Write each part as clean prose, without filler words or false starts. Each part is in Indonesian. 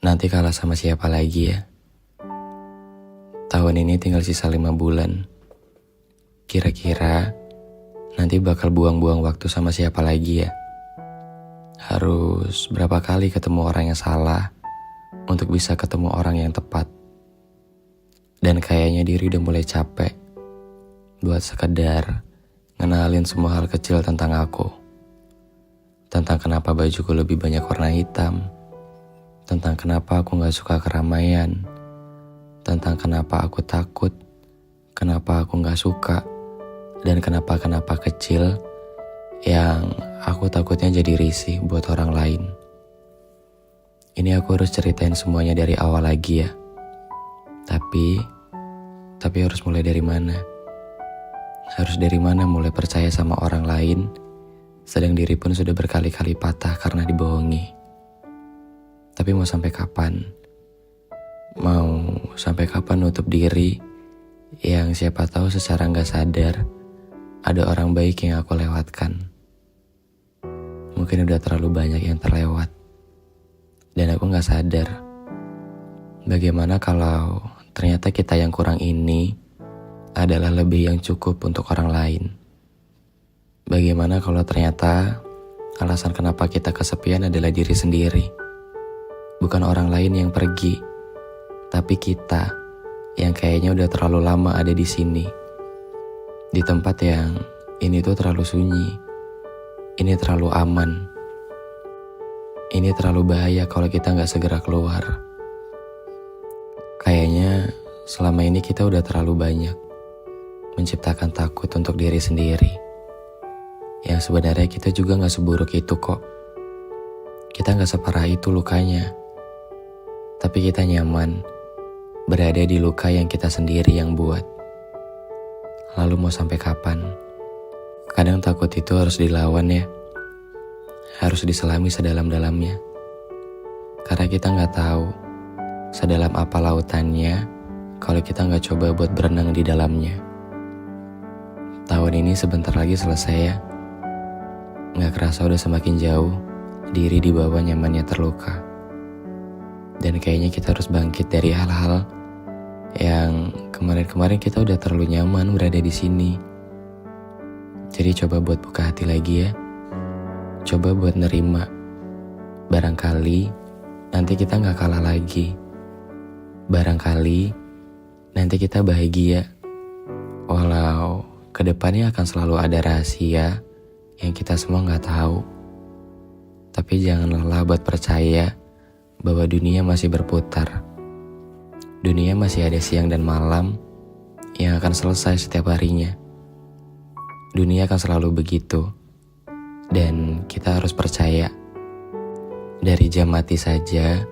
Nanti kalah sama siapa lagi ya? Tahun ini tinggal sisa 5 bulan. Kira-kira nanti bakal buang-buang waktu sama siapa lagi ya? Harus berapa kali ketemu orang yang salah untuk bisa ketemu orang yang tepat? Dan kayaknya diri udah mulai capek buat sekedar ngenalin semua hal kecil tentang aku. Tentang kenapa bajuku lebih banyak warna hitam. Tentang kenapa aku gak suka keramaian. Tentang kenapa aku takut. Kenapa aku gak suka. Dan kenapa-kenapa kecil yang aku takutnya jadi risih buat orang lain. Ini aku harus ceritain semuanya dari awal lagi ya. Tapi harus mulai dari mana? Harus dari mana mulai percaya sama orang lain, sedang diri pun sudah berkali-kali patah karena dibohongi. Tapi mau sampai kapan? Mau sampai kapan nutup diri yang siapa tahu secara gak sadar ada orang baik yang aku lewatkan. Mungkin udah terlalu banyak yang terlewat dan aku gak sadar. Bagaimana kalau ternyata kita yang kurang ini adalah lebih yang cukup untuk orang lain? Bagaimana kalau ternyata alasan kenapa kita kesepian adalah diri sendiri? Bukan orang lain yang pergi, tapi kita yang kayaknya udah terlalu lama ada di sini. Di tempat yang ini tuh terlalu sunyi. Ini terlalu aman. Ini terlalu bahaya kalau kita gak segera keluar. Kayaknya selama ini kita udah terlalu banyak menciptakan takut untuk diri sendiri. Yang sebenarnya kita juga gak seburuk itu kok. Kita gak separah itu lukanya. Tapi kita nyaman berada di luka yang kita sendiri yang buat. Lalu mau sampai kapan? Kadang takut itu harus dilawan ya. Harus diselami sedalam-dalamnya. Karena kita gak tahu sedalam apa lautannya kalau kita gak coba buat berenang di dalamnya. Tahun ini sebentar lagi selesai ya. Gak kerasa udah semakin jauh diri di bawah nyamannya terluka. Dan kayaknya kita harus bangkit dari hal-hal yang kemarin-kemarin kita udah terlalu nyaman berada di sini. Jadi coba buat buka hati lagi ya. Coba buat nerima. Barangkali nanti kita gak kalah lagi. Barangkali nanti kita bahagia. Walau kedepannya akan selalu ada rahasia yang kita semua gak tahu. Tapi jangan lelah buat percaya bahwa dunia masih berputar. Dunia masih ada siang dan malam yang akan selesai setiap harinya. Dunia akan selalu begitu. Dan kita harus percaya. Dari jam mati saja,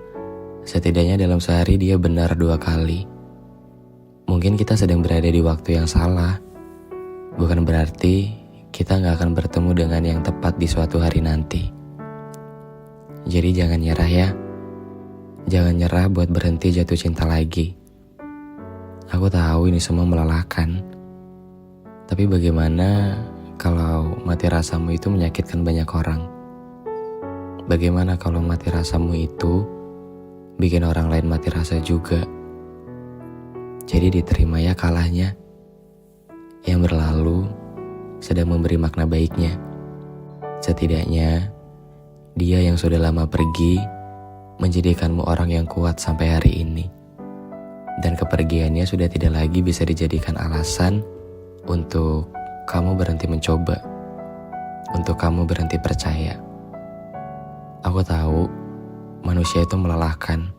setidaknya dalam sehari dia benar 2 kali. Mungkin kita sedang berada di waktu yang salah. Bukan berarti kita gak akan bertemu dengan yang tepat di suatu hari nanti. Jadi jangan nyerah ya. Jangan nyerah buat berhenti jatuh cinta lagi. Aku tahu ini semua melelahkan. Tapi bagaimana kalau mati rasamu itu menyakitkan banyak orang? Bagaimana kalau mati rasamu itu bikin orang lain mati rasa juga? Jadi diterima ya kalahnya. Yang berlalu sedang memberi makna baiknya. Setidaknya dia yang sudah lama pergi menjadikanmu orang yang kuat sampai hari ini. Dan kepergiannya sudah tidak lagi bisa dijadikan alasan untuk kamu berhenti mencoba, untuk kamu berhenti percaya. Aku tahu manusia itu melelahkan.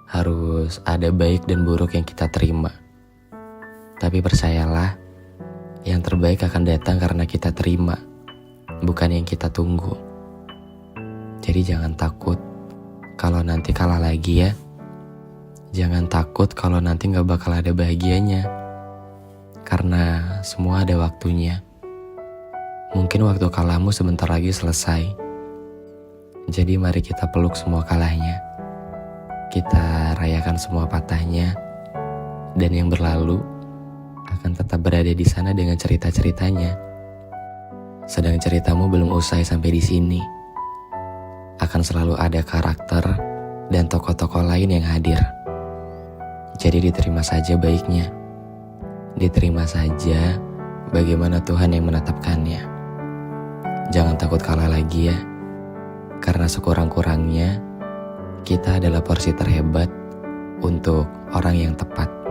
Harus ada baik dan buruk yang kita terima. Tapi percayalah, yang terbaik akan datang karena kita terima, bukan yang kita tunggu. Jadi jangan takut kalau nanti kalah lagi ya. Jangan takut kalau nanti gak bakal ada bahagianya. Karena semua ada waktunya. Mungkin waktu kalahmu sebentar lagi selesai. Jadi mari kita peluk semua kalahnya. Kita rayakan semua patahnya. Dan yang berlalu akan tetap berada di sana dengan cerita-ceritanya. Sedang ceritamu belum usai sampai di sini. Akan selalu ada karakter dan tokoh-tokoh lain yang hadir. Jadi diterima saja baiknya. Diterima saja bagaimana Tuhan yang menetapkannya. Jangan takut kalah lagi ya. Karena sekurang-kurangnya kita adalah porsi terhebat untuk orang yang tepat.